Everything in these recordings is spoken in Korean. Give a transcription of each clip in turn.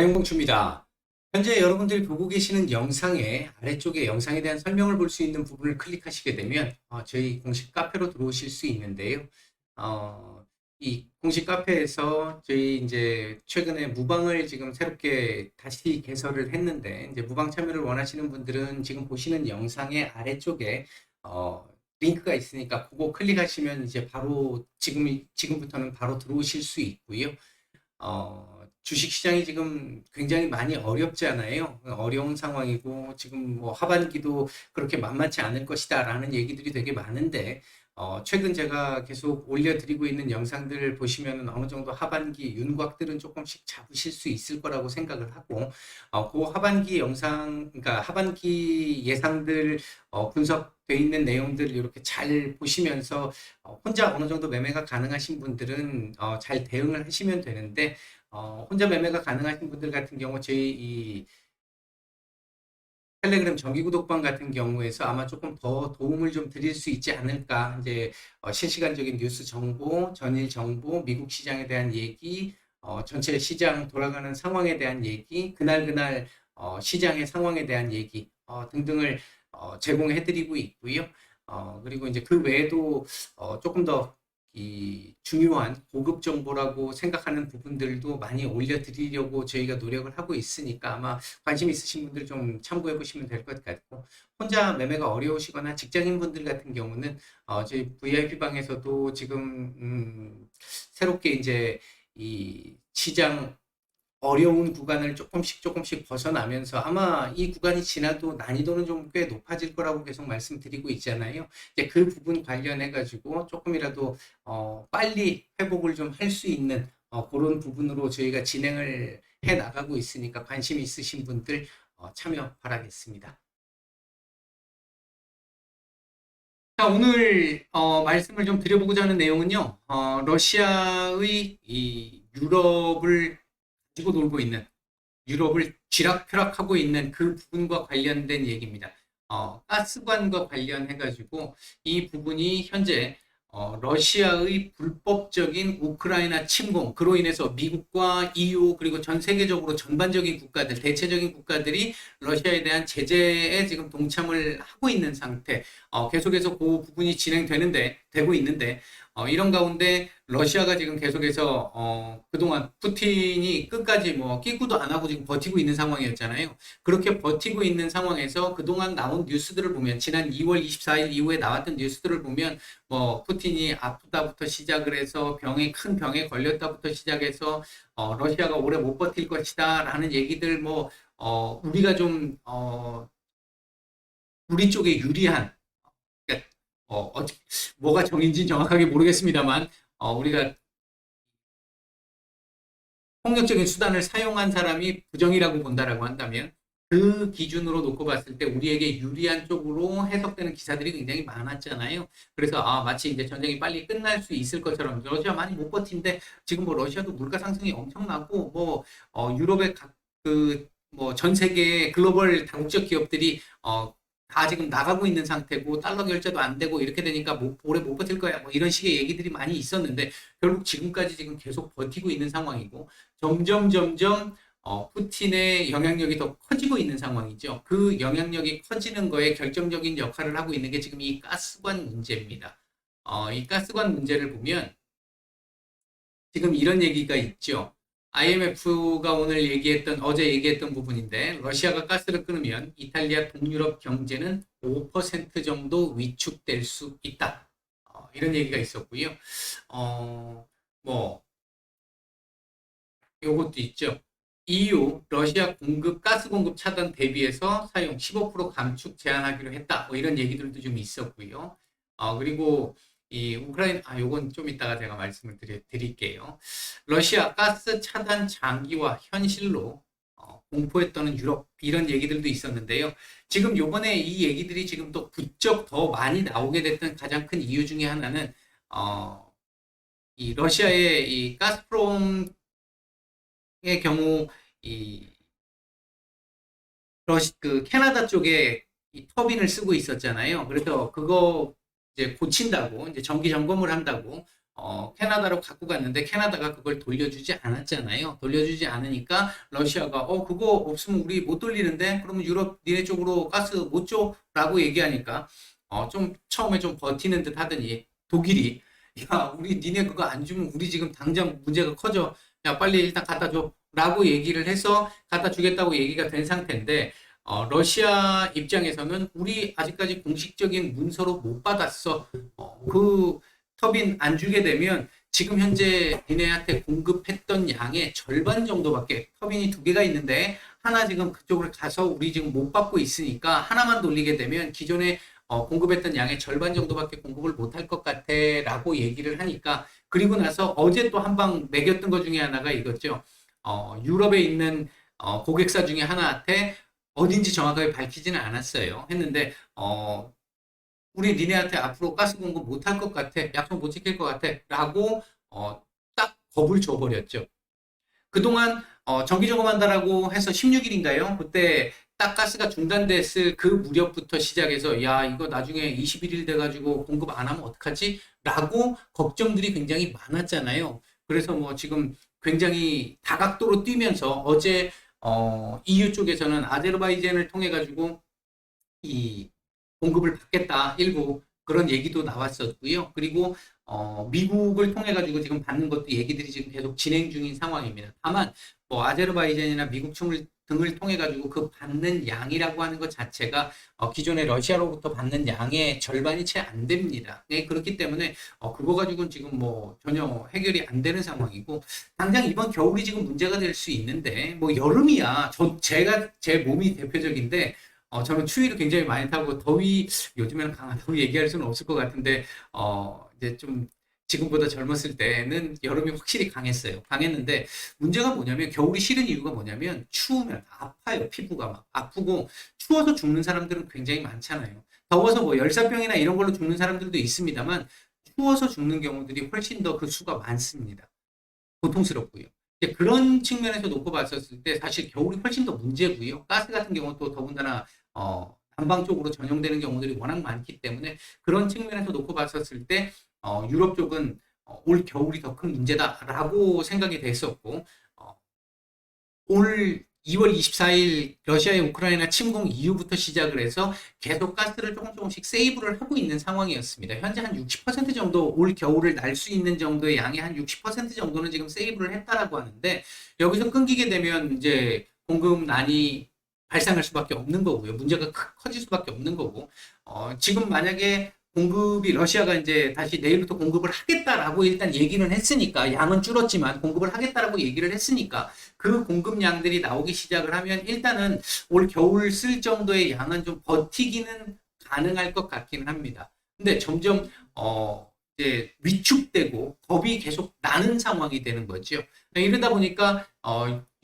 활용공추입니다. 현재 여러분들이 보고 계시는 영상의 아래쪽에 영상에 대한 설명을 볼 수 있는 부분을 클릭하시게 되면 저희 공식 카페로 들어오실 수 있는데요. 이 공식 카페에서 저희 이제 최근에 무방을 지금 새롭게 다시 개설을 했는데 이제 무방 참여를 원하시는 분들은 지금 보시는 영상의 아래쪽에 링크가 있으니까 그거 클릭하시면 이제 바로 지금부터는 바로 들어오실 수 있고요. 주식시장이 지금 굉장히 많이 어렵잖아요. 어려운 상황이고, 지금 뭐 하반기도 그렇게 만만치 않을 것이다 라는 얘기들이 되게 많은데, 최근 제가 계속 올려드리고 있는 영상들을 보시면 어느 정도 하반기 윤곽들은 조금씩 잡으실 수 있을 거라고 생각을 하고, 그 하반기 영상, 그러니까 하반기 예상들 분석되어 있는 내용들 이렇게 잘 보시면서 혼자 어느 정도 매매가 가능하신 분들은 잘 대응을 하시면 되는데, 혼자 매매가 가능하신 분들 같은 경우 저희 이 텔레그램 정기 구독방 같은 경우에서 아마 조금 더 도움을 좀 드릴 수 있지 않을까. 이제 실시간적인 뉴스 정보, 전일 정보, 미국 시장에 대한 얘기, 전체 시장 돌아가는 상황에 대한 얘기, 그날 시장의 상황에 대한 얘기 등등을 제공해드리고 있고요. 그리고 이제 그 외에도 조금 더 이 중요한 고급 정보라고 생각하는 부분들도 많이 올려드리려고 저희가 노력을 하고 있으니까 아마 관심 있으신 분들 좀 참고해 보시면 될 것 같고, 혼자 매매가 어려우시거나 직장인 분들 같은 경우는 저희 VIP 방에서도 지금 새롭게 이제 이 시장 어려운 구간을 조금씩 벗어나면서 아마 이 구간이 지나도 난이도는 좀 꽤 높아질 거라고 계속 말씀드리고 있잖아요. 이제 그 부분 관련해 가지고 조금이라도 빨리 회복을 좀 할 수 있는 그런 부분으로 저희가 진행을 해 나가고 있으니까 관심 있으신 분들 참여 바라겠습니다. 자, 오늘 말씀을 좀 드려보고자 하는 내용은요. 러시아의 이 유럽을 가지고 놀고 있는, 유럽을 쥐락펴락하고 있는 그 부분과 관련된 얘기입니다. 가스관과 관련해가지고 이 부분이 현재 러시아의 불법적인 우크라이나 침공, 그로 인해서 미국과 EU 그리고 전 세계적으로 전반적인 국가들, 대체적인 국가들이 러시아에 대한 제재에 지금 동참을 하고 있는 상태, 계속해서 그 부분이 되고 있는데, 이런 가운데 러시아가 지금 계속해서 그동안 푸틴이 끝까지 뭐 끼고도 안 하고 지금 버티고 있는 상황이었잖아요. 그렇게 버티고 있는 상황에서 그동안 나온 뉴스들을 보면, 지난 2월 24일 이후에 나왔던 뉴스들을 보면 뭐 푸틴이 아프다부터 시작을 해서 큰 병에 걸렸다부터 시작해서 러시아가 오래 못 버틸 것이다 라는 얘기들, 뭐 우리가 좀 우리 쪽에 유리한, 그러니까 뭐가 정인지는 정확하게 모르겠습니다만 우리가 폭력적인 수단을 사용한 사람이 부정이라고 본다라고 한다면 그 기준으로 놓고 봤을 때 우리에게 유리한 쪽으로 해석되는 기사들이 굉장히 많았잖아요. 그래서 마치 이제 전쟁이 빨리 끝날 수 있을 것처럼, 러시아 많이 못 버틴데 지금 뭐 러시아도 물가 상승이 엄청나고 뭐 유럽의 뭐 전 세계 글로벌 다국적 기업들이 다 지금 나가고 있는 상태고 달러 결제도 안 되고 이렇게 되니까 뭐 오래 못 버틸 거야 뭐 이런 식의 얘기들이 많이 있었는데, 결국 지금까지 지금 계속 버티고 있는 상황이고, 점점 푸틴의 영향력이 더 커지고 있는 상황이죠. 그 영향력이 커지는 거에 결정적인 역할을 하고 있는 게 지금 이 가스관 문제입니다. 이 가스관 문제를 보면 지금 이런 얘기가 있죠. IMF가 어제 얘기했던 부분인데, 러시아가 가스를 끊으면 이탈리아 동유럽 경제는 5% 정도 위축될 수 있다. 이런 얘기가 있었고요. 뭐 요것도 있죠. EU 러시아 가스 공급 차단 대비해서 사용 15% 감축 제한하기로 했다. 뭐 이런 얘기들도 좀 있었고요. 그리고 이 요건 좀 이따가 제가 말씀을 드릴게요. 러시아 가스 차단 장기화 현실로 공포에 떠는 유럽, 이런 얘기들도 있었는데요. 지금 요번에 이 얘기들이 지금 또 부쩍 더 많이 나오게 됐던 가장 큰 이유 중에 하나는 이 러시아의 이 가스프롬 의 경우 이 캐나다 쪽에 이 터빈을 쓰고 있었잖아요. 그래서 그거 이제 고친다고, 이제 정기 점검을 한다고 캐나다로 갖고 갔는데 캐나다가 그걸 돌려주지 않았잖아요. 돌려주지 않으니까 러시아가 그거 없으면 우리 못 돌리는데 그러면 유럽 니네 쪽으로 가스 못 줘? 라고 얘기하니까 좀 처음에 좀 버티는 듯 하더니 독일이 야 우리 니네 그거 안 주면 우리 지금 당장 문제가 커져. 야 빨리 일단 갖다 줘. 라고 얘기를 해서 갖다 주겠다고 얘기가 된 상태인데 러시아 입장에서는 우리 아직까지 공식적인 문서로 못 받았어. 그 터빈 안 주게 되면 지금 현재 니네한테 공급했던 양의 절반 정도밖에 터빈이 두 개가 있는데 하나 지금 그쪽으로 가서 우리 지금 못 받고 있으니까 하나만 돌리게 되면 기존에 공급했던 양의 절반 정도밖에 공급을 못 할 것 같아 라고 얘기를 하니까 그리고 나서 어제 또 한 방 매겼던 것 중에 하나가 이거죠. 유럽에 있는 고객사 중에 하나한테 어딘지 정확하게 밝히지는 않았어요. 했는데 우리 니네한테 앞으로 가스 공급 못 할 것 같아. 약속 못 지킬 것 같아. 라고 딱 겁을 줘버렸죠. 그동안 정기 점검한다라고 해서 16일인가요? 그때 딱 가스가 중단됐을 그 무렵부터 시작해서 야 이거 나중에 21일 돼가지고 공급 안 하면 어떡하지? 라고 걱정들이 굉장히 많았잖아요. 그래서 뭐 지금 굉장히 다각도로 뛰면서 어제 EU 쪽에서는 아제르바이잔을 통해 가지고 이 공급을 받겠다 일부 그런 얘기도 나왔었고요. 그리고 미국을 통해 가지고 지금 받는 것도 얘기들이 지금 계속 진행 중인 상황입니다. 다만 뭐 아제르바이잔이나 미국 등을 통해 가지고 그 받는 양이라고 하는 것 자체가 기존의 러시아로부터 받는 양의 절반이 채 안 됩니다. 네, 그렇기 때문에 그거 가지고는 지금 뭐 전혀 해결이 안 되는 상황이고 당장 이번 겨울이 지금 문제가 될 수 있는데 뭐 여름이야. 제가 제 몸이 대표적인데 저는 추위를 굉장히 많이 타고 더위 요즘에는 강하다고 얘기할 수는 없을 것 같은데 이제 좀 지금보다 젊었을 때는 여름이 확실히 강했어요. 강했는데 문제가 뭐냐면 겨울이 싫은 이유가 뭐냐면 추우면 아파요. 피부가 막 아프고 추워서 죽는 사람들은 굉장히 많잖아요. 더워서 뭐 열사병이나 이런 걸로 죽는 사람들도 있습니다만 추워서 죽는 경우들이 훨씬 더 그 수가 많습니다. 고통스럽고요. 그런 측면에서 놓고 봤었을 때 사실 겨울이 훨씬 더 문제고요. 가스 같은 경우는 또 더군다나 난방 쪽으로 전용되는 경우들이 워낙 많기 때문에 그런 측면에서 놓고 봤었을 때 유럽 쪽은 올 겨울이 더 큰 문제다라고 생각이 됐었고 올 2월 24일 러시아의 우크라이나 침공 이후부터 시작을 해서 계속 가스를 조금씩 세이브를 하고 있는 상황이었습니다. 현재 한 60% 정도 올 겨울을 날 수 있는 정도의 양의 한 60% 정도는 지금 세이브를 했다라고 하는데 여기서 끊기게 되면 이제 공급난이 발생할 수밖에 없는 거고요. 문제가 커질 수밖에 없는 거고 지금 만약에 공급이 러시아가 이제 다시 내일부터 공급을 하겠다라고 일단 얘기는 했으니까 양은 줄었지만 공급을 하겠다라고 얘기를 했으니까 그 공급량들이 나오기 시작을 하면 일단은 올 겨울 쓸 정도의 양은 좀 버티기는 가능할 것 같기는 합니다. 근데 점점 이제 위축되고 겁이 계속 나는 상황이 되는 거죠. 이러다 보니까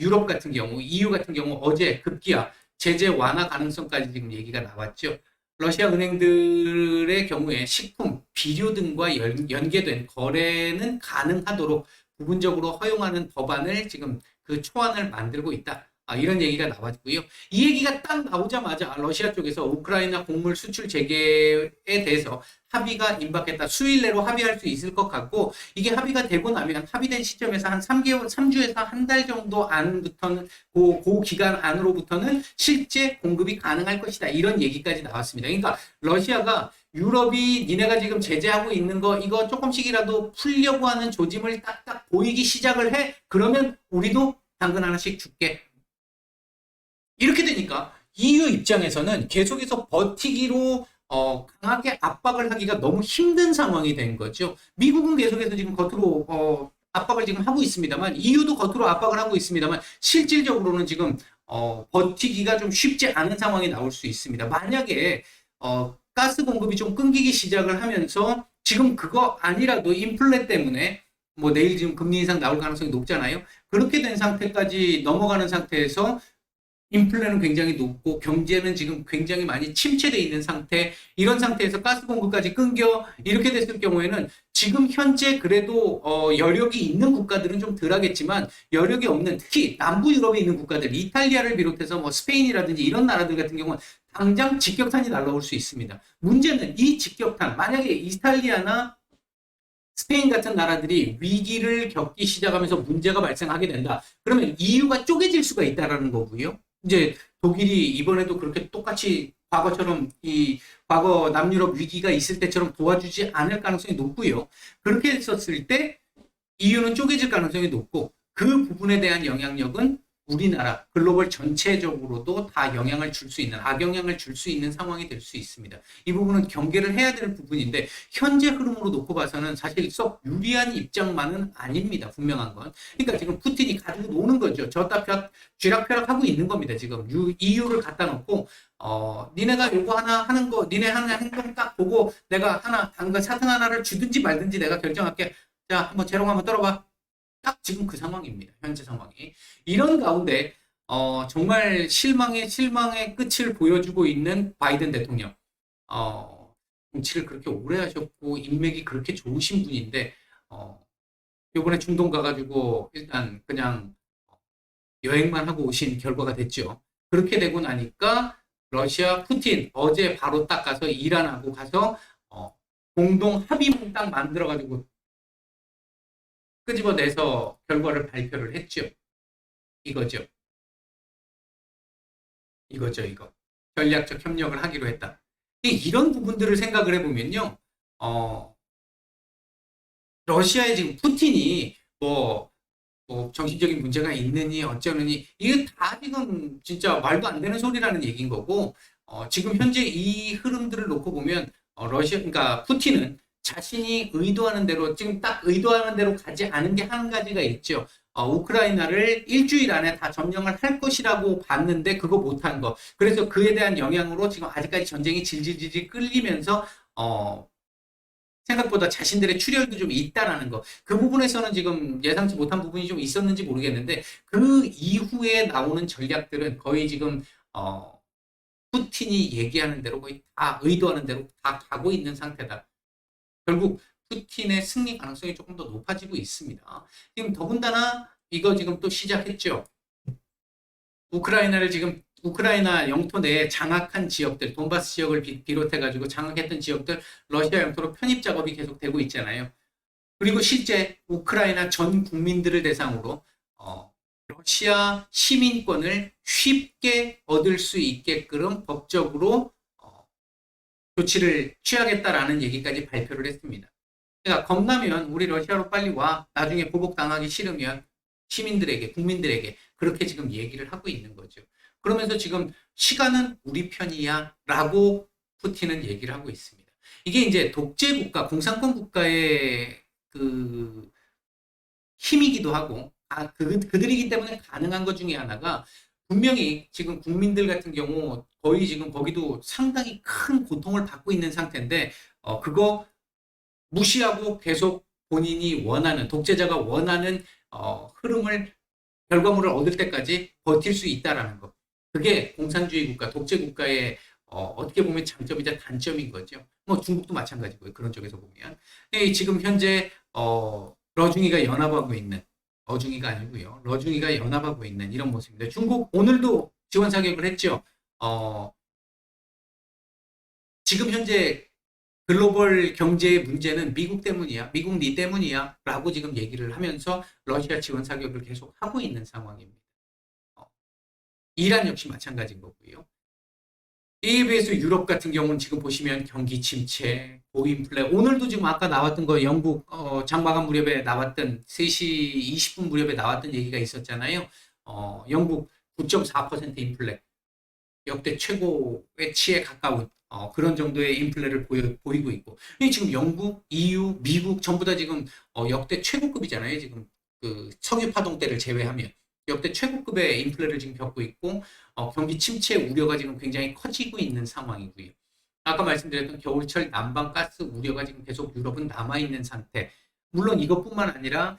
유럽 같은 경우, EU 같은 경우 어제 급기야 제재 완화 가능성까지 지금 얘기가 나왔죠. 러시아 은행들의 경우에 식품, 비료 등과 연계된 거래는 가능하도록 부분적으로 허용하는 법안을 지금 그 초안을 만들고 있다. 이런 얘기가 나왔고요. 이 얘기가 딱 나오자마자 러시아 쪽에서 우크라이나 곡물 수출 재개에 대해서 합의가 임박했다. 수일 내로 합의할 수 있을 것 같고 이게 합의가 되고 나면 합의된 시점에서 한 3개월, 3주에서 한 달 정도 안부터는 그 기간 안으로부터는 실제 공급이 가능할 것이다. 이런 얘기까지 나왔습니다. 그러니까 러시아가 유럽이 니네가 지금 제재하고 있는 거 이거 조금씩이라도 풀려고 하는 조짐을 딱딱 보이기 시작을 해. 그러면 우리도 당근 하나씩 줄게. 이렇게 되니까 EU 입장에서는 계속해서 버티기로 강하게 압박을 하기가 너무 힘든 상황이 된 거죠. 미국은 계속해서 지금 겉으로 압박을 지금 하고 있습니다만 EU도 겉으로 압박을 하고 있습니다만 실질적으로는 지금 버티기가 좀 쉽지 않은 상황이 나올 수 있습니다. 만약에 가스 공급이 좀 끊기기 시작을 하면서 지금 그거 아니라도 인플레 때문에 뭐 내일 지금 금리 인상 나올 가능성이 높잖아요. 그렇게 된 상태까지 넘어가는 상태에서 인플레는 굉장히 높고 경제는 지금 굉장히 많이 침체되어 있는 상태 이런 상태에서 가스 공급까지 끊겨 이렇게 됐을 경우에는 지금 현재 그래도 여력이 있는 국가들은 좀 덜하겠지만 여력이 없는 특히 남부 유럽에 있는 국가들 이탈리아를 비롯해서 뭐 스페인이라든지 이런 나라들 같은 경우는 당장 직격탄이 날라올 수 있습니다. 문제는 이 직격탄 만약에 이탈리아나 스페인 같은 나라들이 위기를 겪기 시작하면서 문제가 발생하게 된다. 그러면 EU가 쪼개질 수가 있다라는 거고요. 이제 독일이 이번에도 그렇게 똑같이 과거처럼 이 과거 남유럽 위기가 있을 때처럼 도와주지 않을 가능성이 높고요. 그렇게 했었을 때 EU는 쪼개질 가능성이 높고 그 부분에 대한 영향력은 우리나라 글로벌 전체적으로도 다 영향을 줄 수 있는 악영향을 줄 수 있는 상황이 될 수 있습니다. 이 부분은 경계를 해야 되는 부분인데 현재 흐름으로 놓고 봐서는 사실 썩 유리한 입장만은 아닙니다. 분명한 건. 그러니까 지금 푸틴이 가지고 노는 거죠. 저따 쥐락펴락 하고 있는 겁니다. 지금 EU를 갖다 놓고 니네가 요거 하나 하는 거 니네 하는 행동 딱 보고 내가 하나 당근 사탕 하나를 주든지 말든지 내가 결정할게. 자, 한번 재롱 한번 떨어봐. 딱 지금 그 상황입니다. 현재 상황이. 이런 가운데 정말 실망의 끝을 보여주고 있는 바이든 대통령. 정치를 그렇게 오래 하셨고 인맥이 그렇게 좋으신 분인데 요번에 중동 가가지고 일단 그냥 여행만 하고 오신 결과가 됐죠. 그렇게 되고 나니까 러시아 푸틴 어제 바로 딱 가서 이란하고 가서 공동 합의문 딱 만들어가지고 끄집어내서 결과를 발표를 했죠. 이거죠. 이거. 전략적 협력을 하기로 했다. 이런 부분들을 생각을 해보면요. 러시아의 지금 푸틴이 뭐 정신적인 문제가 있느니 어쩌느니 이게 다 지금 진짜 말도 안 되는 소리라는 얘기인 거고 지금 현재 이 흐름들을 놓고 보면 러시아 그러니까 푸틴은 자신이 의도하는 대로 지금 딱 의도하는 대로 가지 않은 게 한 가지가 있죠. 우크라이나를 일주일 안에 다 점령을 할 것이라고 봤는데 그거 못한 거. 그래서 그에 대한 영향으로 지금 아직까지 전쟁이 질질질질 끌리면서 생각보다 자신들의 출혈도 좀 있다라는 거. 그 부분에서는 지금 예상치 못한 부분이 좀 있었는지 모르겠는데 그 이후에 나오는 전략들은 거의 지금 푸틴이 얘기하는 대로 거의 다 의도하는 대로 다 가고 있는 상태다. 결국 푸틴의 승리 가능성이 조금 더 높아지고 있습니다. 지금 더군다나 이거 지금 또 시작했죠. 우크라이나 영토 내에 장악한 지역들, 돈바스 지역을 비롯해가지고 장악했던 지역들 러시아 영토로 편입 작업이 계속되고 있잖아요. 그리고 실제 우크라이나 전 국민들을 대상으로 러시아 시민권을 쉽게 얻을 수 있게끔 법적으로 조치를 취하겠다라는 얘기까지 발표를 했습니다. 그러니까 겁나면 우리 러시아로 빨리 와. 나중에 보복당하기 싫으면 시민들에게, 국민들에게 그렇게 지금 얘기를 하고 있는 거죠. 그러면서 지금 시간은 우리 편이야 라고 푸틴은 얘기를 하고 있습니다. 이게 이제 독재 국가, 공산권 국가의 그 힘이기도 하고 그들이기 때문에 가능한 것 중에 하나가 분명히 지금 국민들 같은 경우 거의 지금 거기도 상당히 큰 고통을 받고 있는 상태인데 그거 무시하고 계속 본인이 원하는 독재자가 원하는 흐름을 결과물을 얻을 때까지 버틸 수 있다라는 것. 그게 공산주의 국가, 독재 국가의 어떻게 보면 장점이자 단점인 거죠. 뭐 중국도 마찬가지고요. 그런 쪽에서 보면 지금 현재 러중이가 연합하고 있는 어중이가 아니고요. 러중이가 연합하고 있는 이런 모습입니다. 중국 오늘도 지원 사격을 했죠. 지금 현재 글로벌 경제의 문제는 미국 때문이야. 미국 니 때문이야. 라고 지금 얘기를 하면서 러시아 지원 사격을 계속 하고 있는 상황입니다. 이란 역시 마찬가지인 거고요. 이에 비해서 유럽 같은 경우는 지금 보시면 경기 침체, 고인플레, 오늘도 지금 아까 나왔던 거 영국 장마감 무렵에 나왔던 3시 20분 무렵에 나왔던 얘기가 있었잖아요. 영국 9.4% 인플레, 역대 최고의 치에 가까운 그런 정도의 인플레를 보이고 있고 지금 영국, EU, 미국 전부 다 지금 역대 최고급이잖아요. 지금 그 석유 파동 때를 제외하면 역대 최고급의 인플레를 지금 겪고 있고 경기 침체 우려가 지금 굉장히 커지고 있는 상황이고요. 아까 말씀드렸던 겨울철 난방 가스 우려가 지금 계속 유럽은 남아있는 상태. 물론 이것뿐만 아니라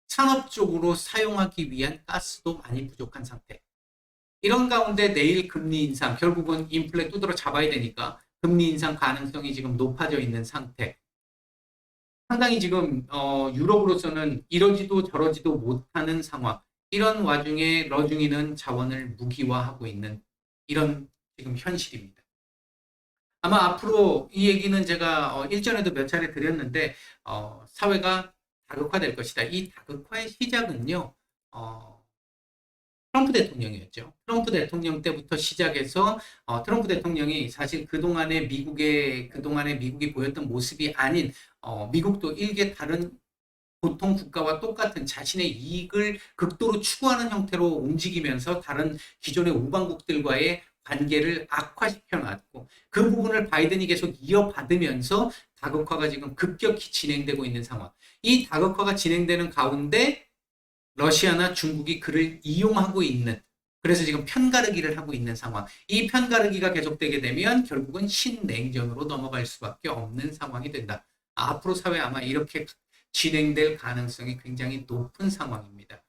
산업적으로 사용하기 위한 가스도 많이 부족한 상태. 이런 가운데 내일 금리 인상, 결국은 인플레 두드러 잡아야 되니까 금리 인상 가능성이 지금 높아져 있는 상태. 상당히 지금 유럽으로서는 이러지도 저러지도 못하는 상황. 이런 와중에 러중이는 자원을 무기화하고 있는 이런 지금 현실입니다. 아마 앞으로 이 얘기는 제가 일전에도 몇 차례 드렸는데 사회가 다극화될 것이다. 이 다극화의 시작은요. 어, 트럼프 대통령이었죠. 트럼프 대통령 때부터 시작해서 트럼프 대통령이 사실 그동안에 미국이 보였던 모습이 아닌 미국도 일개 다른 보통 국가와 똑같은 자신의 이익을 극도로 추구하는 형태로 움직이면서 다른 기존의 우방국들과의 관계를 악화시켜 놨고 그 부분을 바이든이 계속 이어받으면서 다극화가 지금 급격히 진행되고 있는 상황. 이 다극화가 진행되는 가운데 러시아나 중국이 그를 이용하고 있는 그래서 지금 편가르기를 하고 있는 상황. 이 편가르기가 계속되게 되면 결국은 신냉전으로 넘어갈 수밖에 없는 상황이 된다. 앞으로 사회 아마 이렇게 진행될 가능성이 굉장히 높은 상황입니다.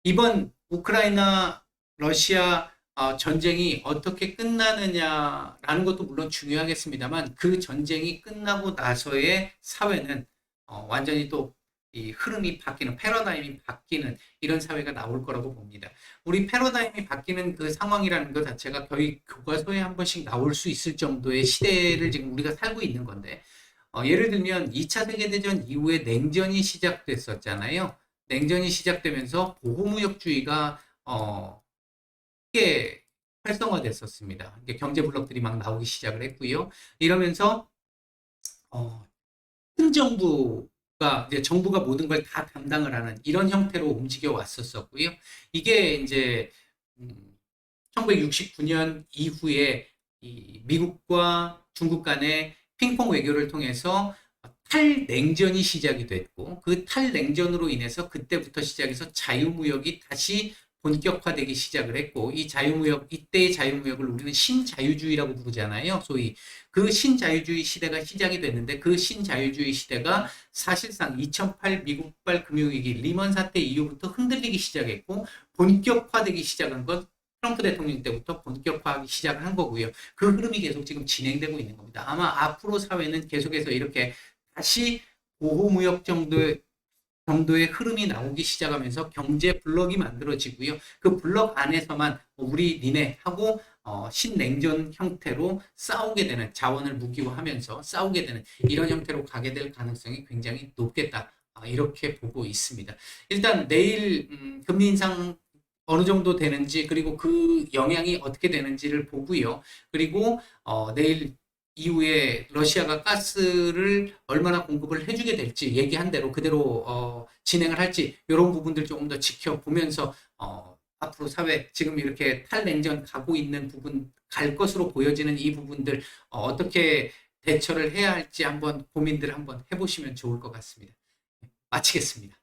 이번 우크라이나 러시아 전쟁이 어떻게 끝나느냐라는 것도 물론 중요하겠습니다만 그 전쟁이 끝나고 나서의 사회는 완전히 또 이 흐름이 바뀌는 패러다임이 바뀌는 이런 사회가 나올 거라고 봅니다. 우리 패러다임이 바뀌는 그 상황이라는 것 자체가 거의 교과서에 한 번씩 나올 수 있을 정도의 시대를 지금 우리가 살고 있는 건데 예를 들면 2차 세계대전 이후에 냉전이 시작됐었잖아요. 냉전이 시작되면서 보호무역주의가 크게 활성화됐었습니다. 경제 블록들이 막 나오기 시작을 했고요. 이러면서 어, 큰 정부가 이제 정부가 모든 걸 다 담당을 하는 이런 형태로 움직여 왔었었고요. 이게 이제 1969년 이후에 이 미국과 중국 간의 핑퐁 외교를 통해서 탈냉전이 시작이 됐고 그 탈냉전으로 인해서 그때부터 시작해서 자유무역이 다시 본격화되기 시작을 했고 이때의 자유무역을 우리는 신자유주의라고 부르잖아요. 소위 그 신자유주의 시대가 시작이 됐는데 그 신자유주의 시대가 사실상 2008 미국발 금융위기 리먼 사태 이후부터 흔들리기 시작했고 본격화되기 시작한 것 트럼프 대통령 때부터 본격화하기 시작을 한 거고요. 그 흐름이 계속 지금 진행되고 있는 겁니다. 아마 앞으로 사회는 계속해서 이렇게 다시 보호무역 정도의 흐름이 나오기 시작하면서 경제 블록이 만들어지고요. 그 블록 안에서만 우리 니네 하고 신냉전 형태로 싸우게 되는 자원을 무기화하면서 싸우게 되는 이런 형태로 가게 될 가능성이 굉장히 높겠다. 이렇게 보고 있습니다. 일단 내일 금리 인상 어느 정도 되는지 그리고 그 영향이 어떻게 되는지를 보고요. 그리고 내일 이후에 러시아가 가스를 얼마나 공급을 해주게 될지 얘기한 대로 그대로 진행을 할지 이런 부분들 조금 더 지켜보면서 앞으로 사회 지금 이렇게 탈냉전 가고 있는 부분 갈 것으로 보여지는 이 부분들 어떻게 대처를 해야 할지 한번 고민들 한번 해보시면 좋을 것 같습니다. 마치겠습니다.